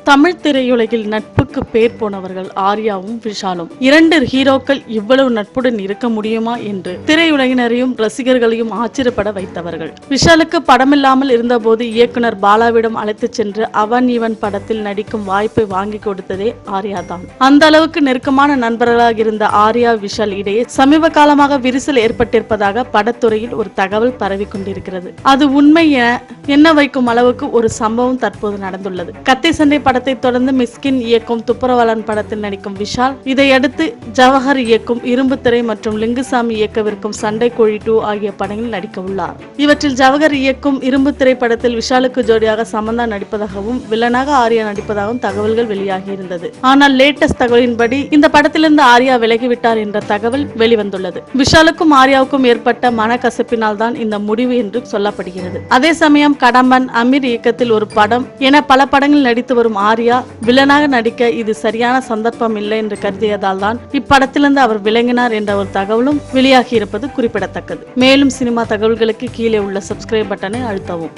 தமிழ் திரையுலகில் நட்புக்கு பேர் போனவர்கள் ஆர்யாவும் விஷாலும். இரண்டு ஹீரோக்கள் இவ்வளவு நட்புடன் இருக்க முடியுமா என்று திரையுலகினரையும் ரசிகர்களையும் ஆச்சரியப்பட வைத்தவர்கள். விஷாலுக்கு படமில்லாமல் இருந்தபோது இயக்குனர் பாலாவிடம் அழைத்துச் சென்று அவன் இவன் படத்தில் நடிக்கும் வாய்ப்பை வாங்கி கொடுத்ததே ஆர்யா தான். அந்த அளவுக்கு நெருக்கமான நண்பர்களாக இருந்த ஆர்யா விஷால் இடையே சமீப காலமாக விரிசல் ஏற்பட்டிருப்பதாக படத்துறையில் ஒரு தகவல் பரவி கொண்டிருக்கிறது. அது உண்மை என வைக்கும் அளவுக்கு ஒரு சம்பவம் தற்போது நடந்துள்ளது. கத்தி சண்டை படத்தை தொடர்ந்து மிஸ்கின் இயக்கும் துப்புரவாளன் படத்தில் நடிக்கும் விஷால், இதையடுத்து ஜவஹர் இயக்கும் இரும்பு திரை மற்றும் லிங்குசாமி இயக்கவிருக்கும் சண்டை கோழி 2 ஆகிய படங்களில் நடிக்க உள்ளார். இவற்றில் ஜவஹர் இயக்கும் இரும்பு திரை படத்தில் விஷாலுக்கு ஜோடியாக சமந்தா நடிப்பதாகவும் வில்லனாக ஆர்யா நடிப்பதாகவும் தகவல்கள் வெளியாகி இருந்தது. ஆனால் லேட்டஸ்ட் தகவலின்படி இந்த படத்திலிருந்து ஆர்யா விலகிவிட்டார் என்ற தகவல் வெளிவந்துள்ளது. விஷாலுக்கும் ஆர்யாவுக்கும் ஏற்பட்ட மனக்கசப்பினால் தான் இந்த முடிவு என்று சொல்லப்படுகிறது. அதே சமயம் கடம்பன், அமீர் இயக்கத்தில் ஒரு படம் என பல படங்களில் நடித்து வரும் ஆர்யா வில்லனாக நடிக்க இது சரியான சந்தர்ப்பம் இல்லை என்று கருதியதால் தான் இப்படத்திலிருந்து அவர் விளங்கினார் என்ற ஒரு தகவலும் வெளியாகி இருப்பது குறிப்பிடத்தக்கது. மேலும் சினிமா தகவல்களுக்கு கீழே உள்ள சப்ஸ்கிரைப் பட்டனை அழுத்தவும்.